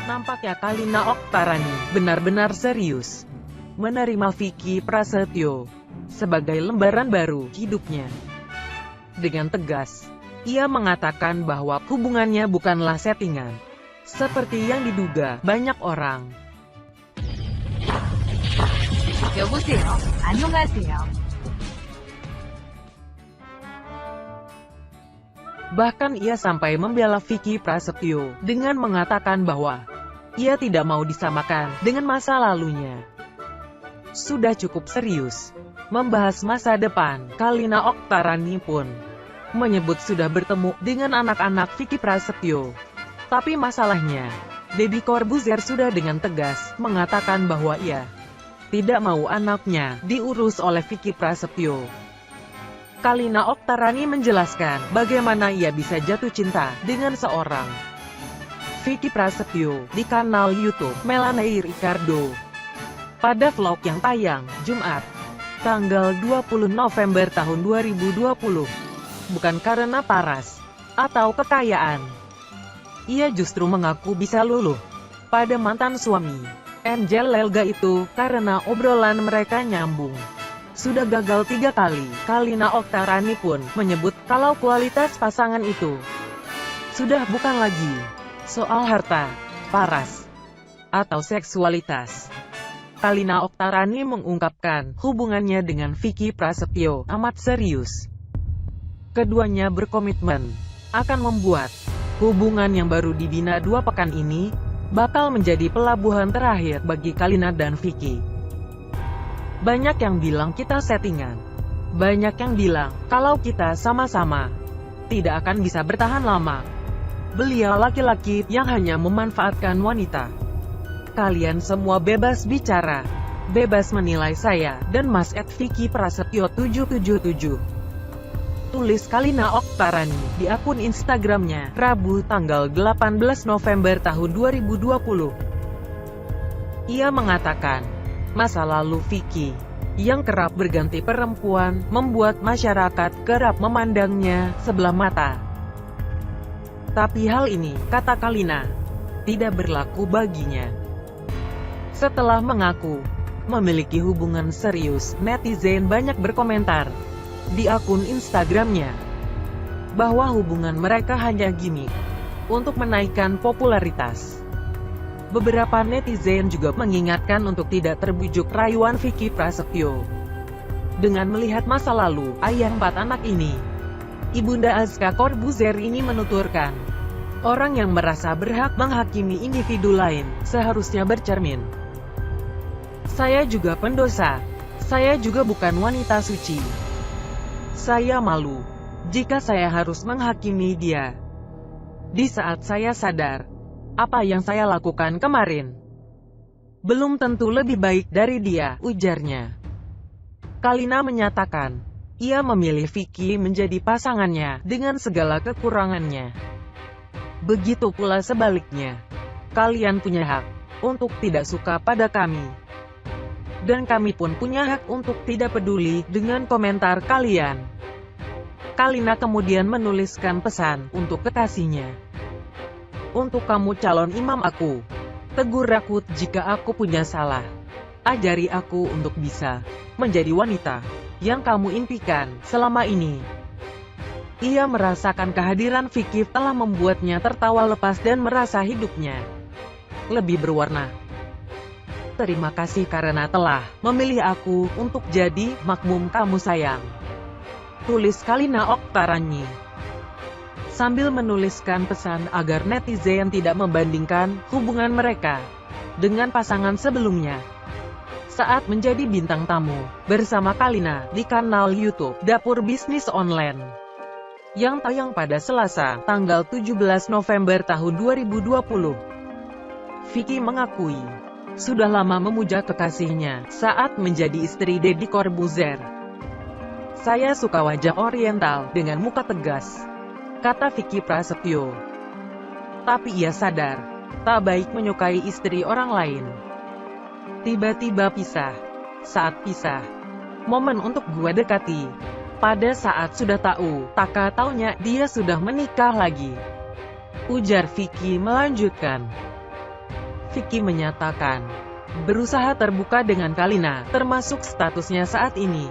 Nampaknya Kalina Oktarani benar-benar serius menerima Vicky Prasetyo sebagai lembaran baru hidupnya. Dengan tegas, ia mengatakan bahwa hubungannya bukanlah settingan, seperti yang diduga banyak orang. 여보세요. 안녕하세요. Bahkan ia sampai membela Vicky Prasetyo dengan mengatakan bahwa ia tidak mau disamakan dengan masa lalunya. Sudah cukup serius membahas masa depan, Kalina Oktarani pun menyebut sudah bertemu dengan anak-anak Vicky Prasetyo. Tapi masalahnya, Deddy Corbuzier sudah dengan tegas mengatakan bahwa ia tidak mau anaknya diurus oleh Vicky Prasetyo. Kalina Oktarani menjelaskan bagaimana ia bisa jatuh cinta dengan seorang Vicky Prasetyo di kanal YouTube Melanie Ricardo. Pada vlog yang tayang Jumat, tanggal 20 November tahun 2020, bukan karena paras atau kekayaan, ia justru mengaku bisa luluh pada mantan suami, Angel Lelga itu, karena obrolan mereka nyambung. Sudah gagal 3 kali, Kalina Oktarani pun menyebut kalau kualitas pasangan itu sudah bukan lagi soal harta, paras, atau seksualitas. Kalina Oktarani mengungkapkan hubungannya dengan Vicky Prasetyo amat serius. Keduanya berkomitmen akan membuat hubungan yang baru dibina 2 pekan ini bakal menjadi pelabuhan terakhir bagi Kalina dan Vicky. Banyak yang bilang kita settingan. Banyak yang bilang kalau kita sama-sama tidak akan bisa bertahan lama. Beliau laki-laki yang hanya memanfaatkan wanita. Kalian semua bebas bicara, bebas menilai saya dan Mas Vicky Prasetyo 777. Tulis Kalina Oktarani di akun Instagramnya, Rabu tanggal 18 November tahun 2020. Ia mengatakan, masa lalu Vicky yang kerap berganti perempuan membuat masyarakat kerap memandangnya sebelah mata. Tapi hal ini, kata Kalina, tidak berlaku baginya. Setelah mengaku memiliki hubungan serius, netizen banyak berkomentar di akun Instagramnya bahwa hubungan mereka hanya gimmick untuk menaikkan popularitas. Beberapa netizen juga mengingatkan untuk tidak terbujuk rayuan Vicky Prasetyo. Dengan melihat masa lalu ayah 4 anak ini, Ibunda Azka Corbuzier ini menuturkan, orang yang merasa berhak menghakimi individu lain seharusnya bercermin. Saya juga pendosa. Saya juga bukan wanita suci. Saya malu jika saya harus menghakimi dia. Di saat saya sadar apa yang saya lakukan kemarin belum tentu lebih baik dari dia, ujarnya. Kalina menyatakan, ia memilih Vicky menjadi pasangannya dengan segala kekurangannya. Begitu pula sebaliknya. Kalian punya hak untuk tidak suka pada kami. Dan kami pun punya hak untuk tidak peduli dengan komentar kalian. Kalina kemudian menuliskan pesan untuk kekasihnya. Untuk kamu calon imam aku, tegur aku jika aku punya salah. Ajari aku untuk bisa menjadi wanita yang kamu impikan selama ini. Ia merasakan kehadiran Vicky telah membuatnya tertawa lepas dan merasa hidupnya lebih berwarna. Terima kasih karena telah memilih aku untuk jadi makmum kamu sayang. Tulis Kalina Oktarani. Sambil menuliskan pesan agar netizen tidak membandingkan hubungan mereka dengan pasangan sebelumnya. Saat menjadi bintang tamu bersama Kalina di kanal YouTube Dapur Bisnis Online yang tayang pada Selasa, tanggal 17 November tahun 2020. Vicky mengakui sudah lama memuja kekasihnya saat menjadi istri Deddy Corbuzier. Saya suka wajah oriental dengan muka tegas, kata Vicky Prasetyo. Tapi ia sadar, tak baik menyukai istri orang lain. Tiba-tiba pisah. Saat pisah, momen untuk gua dekati. Pada saat sudah tahu, tak taunya dia sudah menikah lagi. Ujar Vicky melanjutkan. Vicky menyatakan berusaha terbuka dengan Kalina, termasuk statusnya saat ini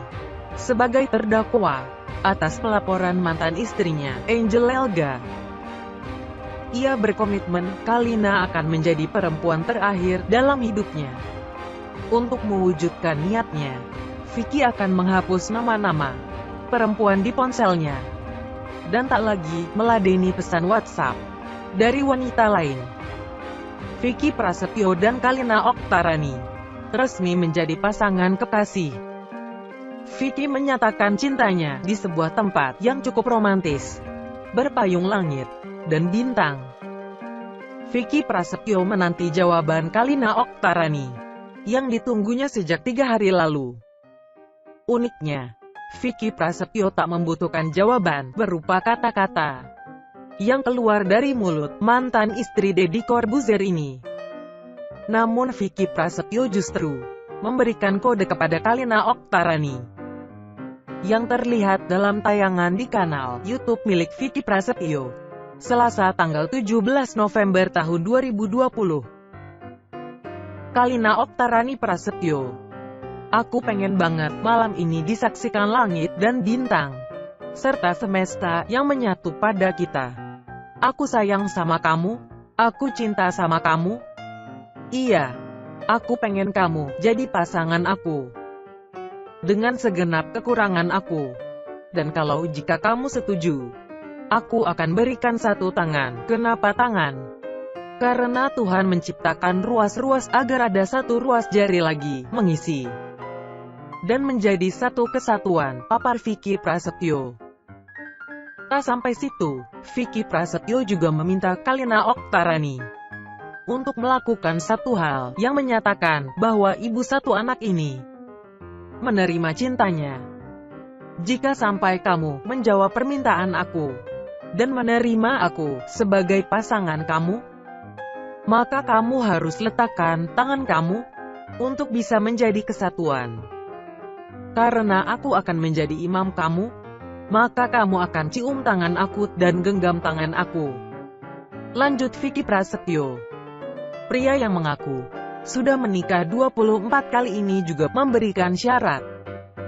sebagai terdakwa atas pelaporan mantan istrinya, Angel Elga. Ia berkomitmen Kalina akan menjadi perempuan terakhir dalam hidupnya. Untuk mewujudkan niatnya, Vicky akan menghapus nama-nama perempuan di ponselnya dan tak lagi meladeni pesan WhatsApp dari wanita lain. Vicky Prasetyo dan Kalina Oktarani resmi menjadi pasangan kekasih. Vicky menyatakan cintanya di sebuah tempat yang cukup romantis, berpayung langit dan bintang. Vicky Prasetyo menanti jawaban Kalina Oktarani yang ditunggunya sejak 3 hari lalu. Uniknya, Vicky Prasetyo tak membutuhkan jawaban berupa kata-kata yang keluar dari mulut mantan istri Deddy Corbuzier ini. Namun Vicky Prasetyo justru memberikan kode kepada Kalina Oktarani yang terlihat dalam tayangan di kanal YouTube milik Vicky Prasetyo, Selasa tanggal 17 November tahun 2020. Kalina Oktarani Prasetyo: aku pengen banget malam ini disaksikan langit dan bintang, serta semesta yang menyatu pada kita. Aku sayang sama kamu, aku cinta sama kamu. Iya, aku pengen kamu jadi pasangan aku, dengan segenap kekurangan aku. Dan kalau jika kamu setuju, aku akan berikan satu tangan. Kenapa tangan? Karena Tuhan menciptakan ruas-ruas agar ada satu ruas jari lagi mengisi dan menjadi satu kesatuan, papar Vicky Prasetyo. Tak sampai situ, Vicky Prasetyo juga meminta Kalina Oktarani untuk melakukan satu hal yang menyatakan bahwa ibu satu anak ini menerima cintanya. Jika sampai kamu menjawab permintaan aku dan menerima aku sebagai pasangan kamu, maka kamu harus letakkan tangan kamu untuk bisa menjadi kesatuan. Karena aku akan menjadi imam kamu, maka kamu akan cium tangan aku dan genggam tangan aku. Lanjut Vicky Prasetyo. Pria yang mengaku sudah menikah 24 kali ini juga memberikan syarat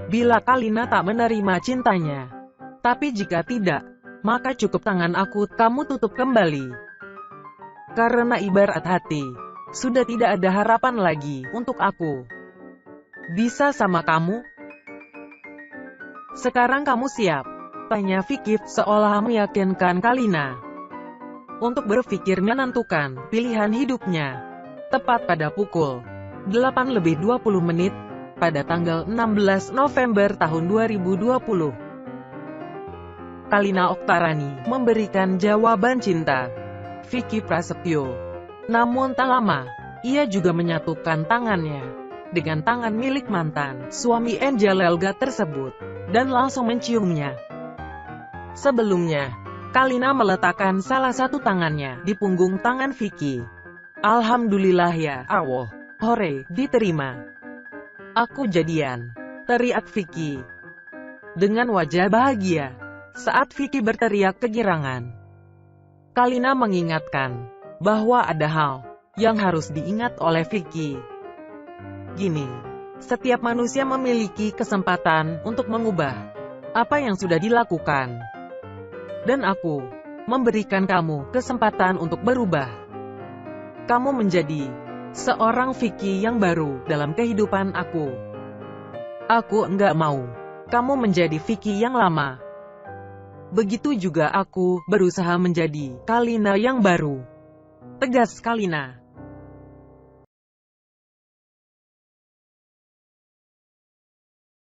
bila Kalina tak menerima cintanya. Tapi jika tidak, maka cukup tangan aku kamu tutup kembali. Karena ibarat hati, sudah tidak ada harapan lagi untuk aku bisa sama kamu. Sekarang kamu siap? Tanya Vicky seolah meyakinkan Kalina untuk berpikir menentukan pilihan hidupnya. Tepat pada pukul 8:20 pada tanggal 16 November tahun 2020. Kalina Oktarani memberikan jawaban cinta Vicky Prasetyo. Namun tak lama, ia juga menyatukan tangannya dengan tangan milik mantan suami Angel Elga tersebut dan langsung menciumnya. Sebelumnya, Kalina meletakkan salah satu tangannya di punggung tangan Vicky. Alhamdulillah ya Allah, hore, diterima. Aku jadian, teriak Vicky dengan wajah bahagia saat Vicky berteriak kegirangan. Kalina mengingatkan bahwa ada hal yang harus diingat oleh Vicky. Gini, setiap manusia memiliki kesempatan untuk mengubah apa yang sudah dilakukan. Dan aku memberikan kamu kesempatan untuk berubah. Kamu menjadi seorang Vicky yang baru dalam kehidupan aku. Aku enggak mau kamu menjadi Vicky yang lama. Begitu juga aku berusaha menjadi Kalina yang baru. Tegas Kalina.